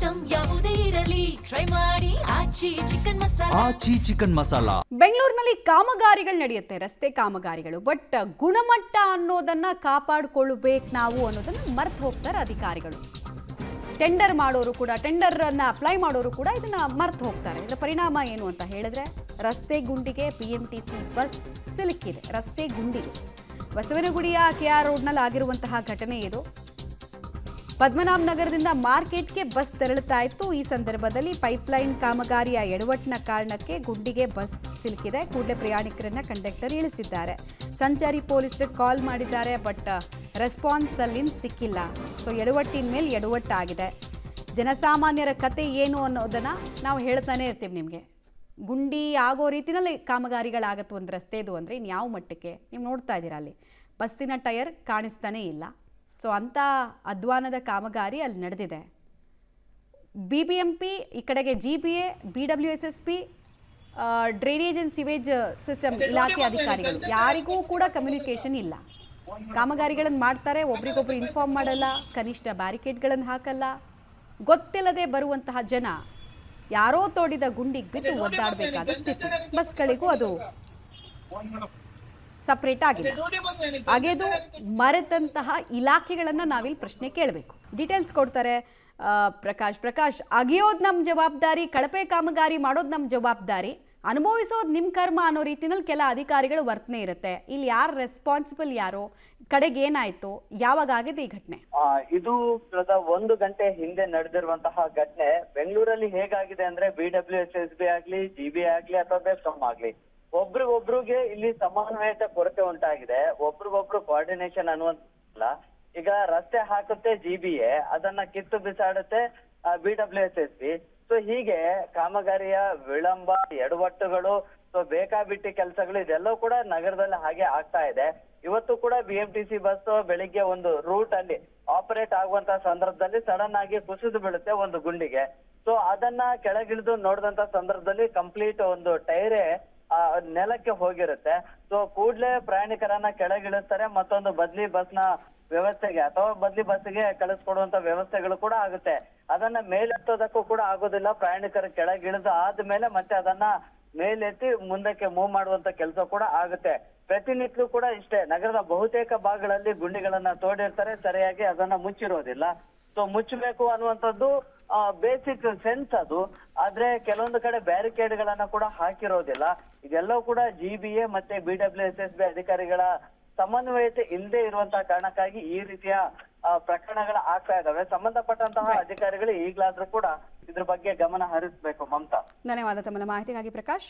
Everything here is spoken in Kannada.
ಐಟಂ ಯಾವುದೇ ಇರಲಿ ಟ್ರೈ ಮಾಡಿ ಆಚಿ ಚಿಕನ್ ಮಸಾಲಾ. ಆಚಿ ಚಿಕನ್ ಮಸಾಲಾ. ಬೆಂಗಳೂರಿನಲ್ಲಿ ಕಾಮಗಾರಿಗಳು ನಡೆಯುತ್ತೆ, ರಸ್ತೆ ಕಾಮಗಾರಿಗಳು. ಬಟ್ ಗುಣಮಟ್ಟ ಅನ್ನೋದನ್ನ ಕಾಪಾಡಿಕೊಳ್ಳಬೇಕು ನಾವು ಅನ್ನೋದನ್ನ ಮರ್ತು ಹೋಗ್ತಾರೆ ಅಧಿಕಾರಿಗಳು. ಟೆಂಡರ್ ಮಾಡೋರು ಕೂಡ, ಟೆಂಡರ್ ಅನ್ನ ಅಪ್ಲೈ ಮಾಡೋರು ಕೂಡ ಇದನ್ನ ಮರ್ತು ಹೋಗ್ತಾರೆ. ಇದರ ಪರಿಣಾಮ ಏನು ಅಂತ ಹೇಳಿದ್ರೆ, ರಸ್ತೆ ಗುಂಡಿಗೆ BMTC ಬಸ್ ಸಿಲುಕಿದೆ. ರಸ್ತೆ ಗುಂಡಿಗೆ ಬಸವನಗುಡಿಯ KR ರೋಡ್ನಲ್ಲಿ ಆಗಿರುವಂತಹ ಘಟನೆ ಇದು. ಪದ್ಮನಾಭ ನಗರದಿಂದ ಮಾರ್ಕೆಟ್ಗೆ ಬಸ್ ತೆರಳುತ್ತಾ ಇತ್ತು. ಈ ಸಂದರ್ಭದಲ್ಲಿ ಪೈಪ್ಲೈನ್ ಕಾಮಗಾರಿಯ ಎಡವಟ್ಟಿನ ಕಾರಣಕ್ಕೆ ಗುಂಡಿಗೆ ಬಸ್ ಸಿಲುಕಿದೆ. ಕೂಡಲೇ ಪ್ರಯಾಣಿಕರನ್ನ ಕಂಡಕ್ಟರ್ ಇಳಿಸಿದ್ದಾರೆ. ಸಂಚಾರಿ ಪೊಲೀಸರಿಗೆ ಕಾಲ್ ಮಾಡಿದ್ದಾರೆ, ಬಟ್ ರೆಸ್ಪಾನ್ಸ್ ಅಲ್ಲಿಂದ ಸಿಕ್ಕಿಲ್ಲ. ಸೊ ಎಡವಟ್ಟಿನ ಮೇಲೆ ಎಡವಟ್ಟಾಗಿದೆ. ಜನಸಾಮಾನ್ಯರ ಕತೆ ಏನು ಅನ್ನೋದನ್ನು ನಾವು ಹೇಳ್ತಾನೆ ಇರ್ತೀವಿ ನಿಮಗೆ. ಗುಂಡಿ ಆಗೋ ರೀತಿಯಲ್ಲಿ ಕಾಮಗಾರಿಗಳಾಗತ್ತೆ ಒಂದು ರಸ್ತೆದು ಅಂದರೆ ಇನ್ಯಾವ ಮಟ್ಟಕ್ಕೆ ನೀವು ನೋಡ್ತಾ ಇದ್ದೀರಾ. ಅಲ್ಲಿ ಬಸ್ಸಿನ ಟೈರ್ ಕಾಣಿಸ್ತಾನೇ ಇಲ್ಲ. ಸೊ ಅಂಥ ಅಧ್ವಾನದ ಕಾಮಗಾರಿ ಅಲ್ಲಿ ನಡೆದಿದೆ. BBMP ಈ ಕಡೆಗೆ GBA, BWSSP, drainage and sewage system ಇಲಾಖೆ ಅಧಿಕಾರಿಗಳು ಯಾರಿಗೂ ಕೂಡ ಕಮ್ಯುನಿಕೇಷನ್ ಇಲ್ಲ. ಕಾಮಗಾರಿಗಳನ್ನು ಮಾಡ್ತಾರೆ, ಒಬ್ರಿಗೊಬ್ರು ಇನ್ಫಾರ್ಮ್ ಮಾಡಲ್ಲ, ಕನಿಷ್ಠ ಬ್ಯಾರಿಕೇಡ್ಗಳನ್ನು ಹಾಕಲ್ಲ. ಗೊತ್ತಿಲ್ಲದೆ ಬರುವಂತಹ ಜನ ಯಾರೋ ತೋಡಿದ ಗುಂಡಿಗೆ ಬಿದ್ದು ಒದ್ದಾಡಬೇಕಾದ ಸ್ಥಿತಿ. ಬಸ್ಗಳಿಗೂ ಅದು ಸಪ್ರೇಟ್ ಆಗಿಲ್ಲ. ಅಗೆದು ಮರೆತಂತಹ ಇಲಾಖೆಗಳನ್ನು ನಾವಿಲ್ಲಿ ಪ್ರಶ್ನೆ ಕೇಳಬೇಕು. ಡೀಟೇಲ್ಸ್ ಕೊಡ್ತಾರೆ ಪ್ರಕಾಶ್. ಅಗೆಯೋದು ನಮ್ಮ ಜವಾಬ್ದಾರಿ, ಕಳಪೆ ಕಾಮಗಾರಿ ಮಾಡೋದು ನಮ್ಮ ಜವಾಬ್ದಾರಿ, ಅನುಭವಿಸೋದು ನಿಮ್ಮ ಕರ್ಮ ಅನ್ನೋ ರೀತಿಯಲ್ಲಿ ಕೆಲ ಅಧಿಕಾರಿಗಳು ವರ್ತನೆ ಇರುತ್ತೆ. ಇಲ್ಲಿ ಯಾರು ರೆಸ್ಪಾನ್ಸಿಬಲ್, ಯಾರೋ ಕಡೆಗೆ ಏನಾಯ್ತು, ಯಾವಾಗ ಆಗಿದೆ ಈ ಘಟನೆ? ಇದು ಕಳೆದ 1 ಗಂಟೆ ಹಿಂದೆ ನಡೆದಿರುವಂತಹ ಘಟನೆ. ಬೆಂಗಳೂರಲ್ಲಿ ಹೇಗಾಗಿದೆ ಅಂದ್ರೆ BWSSB ಆಗ್ಲಿ, GBA ಆಗ್ಲಿ ಅಥವಾ ಬೆಸ್ಕಾಂ ಆಗ್ಲಿ, ಒಬ್ರಿಗೊಬ್ರಿಗೆ ಇಲ್ಲಿ ಸಮನ್ವಯತೆ ಕೊರತೆ ಉಂಟಾಗಿದೆ. ಒಬ್ರಿಗೊಬ್ರು ಕೋಆರ್ಡಿನೇಷನ್ ಅನ್ನುವಂತ. ಈಗ ರಸ್ತೆ ಹಾಕುತ್ತೆ GBA, ಅದನ್ನ ಕಿತ್ತು ಬಿಸಾಡುತ್ತೆ BWSSB. ಸೊ ಹೀಗೆ ಕಾಮಗಾರಿಯ ವಿಳಂಬ, ಎಡವಟ್ಟುಗಳು, ಸೊ ಬೇಕಾಬಿಟ್ಟಿ ಕೆಲಸಗಳು ಇದೆಲ್ಲವೂ ಕೂಡ ನಗರದಲ್ಲಿ ಹಾಗೆ ಆಗ್ತಾ ಇದೆ. ಇವತ್ತು ಕೂಡ BMTC ಬಸ್ ಬೆಳಿಗ್ಗೆ ಒಂದು ರೂಟ್ ಅಲ್ಲಿ ಆಪರೇಟ್ ಆಗುವಂತ ಸಂದರ್ಭದಲ್ಲಿ ಸಡನ್ ಆಗಿ ಕುಸಿದು ಬೀಳುತ್ತೆ ಒಂದು ಗುಂಡಿಗೆ. ಸೊ ಅದನ್ನ ಕೆಳಗಿಳಿದು ನೋಡಿದಂತ ಸಂದರ್ಭದಲ್ಲಿ ಕಂಪ್ಲೀಟ್ ಒಂದು ಟೈರೇ ನೆಲಕ್ಕೆ ಹೋಗಿರುತ್ತೆ. ಸೊ ಕೂಡ್ಲೇ ಪ್ರಯಾಣಿಕರನ್ನ ಕೆಳಗಿಳಿಸ್ತಾರೆ. ಮತ್ತೊಂದು ಬದ್ಲಿ ಬಸ್ನ ವ್ಯವಸ್ಥೆಗೆ ಅಥವಾ ಬದ್ಲಿ ಬಸ್ಗೆ ಕಳಿಸ್ಕೊಡುವಂತ ವ್ಯವಸ್ಥೆಗಳು ಕೂಡ ಆಗುತ್ತೆ. ಅದನ್ನ ಮೇಲೆತ್ತೋದಕ್ಕೂ ಕೂಡ ಆಗೋದಿಲ್ಲ. ಪ್ರಯಾಣಿಕರ ಕೆಳಗಿಳಿದು ಆದ್ಮೇಲೆ ಮತ್ತೆ ಅದನ್ನ ಮೇಲೆತ್ತಿ ಮುಂದಕ್ಕೆ ಮೂವ್ ಮಾಡುವಂತ ಕೆಲಸ ಕೂಡ ಆಗುತ್ತೆ. ಪ್ರತಿನಿತ್ಯ ಕೂಡ ಇಷ್ಟೇ, ನಗರದ ಬಹುತೇಕ ಭಾಗಗಳಲ್ಲಿ ಗುಂಡಿಗಳನ್ನ ತೋಡಿರ್ತಾರೆ, ಸರಿಯಾಗಿ ಅದನ್ನ ಮುಚ್ಚಿರೋದಿಲ್ಲ. ಸೊ ಮುಚ್ಚಬೇಕು ಅನ್ನುವಂಥದ್ದು ಬೇಸಿಕ್ ಸೆನ್ಸ್ ಅದು. ಆದ್ರೆ ಕೆಲವೊಂದು ಕಡೆ ಬ್ಯಾರಿಕೇಡ್ ಗಳನ್ನ ಕೂಡ ಹಾಕಿರೋದಿಲ್ಲ. ಇದೆಲ್ಲವೂ ಕೂಡ GBA ಮತ್ತೆ BWSSB ಅಧಿಕಾರಿಗಳ ಸಮನ್ವಯತೆ ಇಲ್ಲದೆ ಇರುವಂತಹ ಕಾರಣಕ್ಕಾಗಿ ಈ ರೀತಿಯ ಪ್ರಕರಣಗಳು ಆಗ್ತಾ ಇದಾವೆ. ಸಂಬಂಧಪಟ್ಟಂತಹ ಅಧಿಕಾರಿಗಳು ಈಗಲಾದ್ರೂ ಕೂಡ ಇದ್ರ ಬಗ್ಗೆ ಗಮನ ಹರಿಸಬೇಕು. ಮಮತಾ, ಧನ್ಯವಾದ ತಮ್ಮ ಮಾಹಿತಿಗಾಗಿ ಪ್ರಕಾಶ್.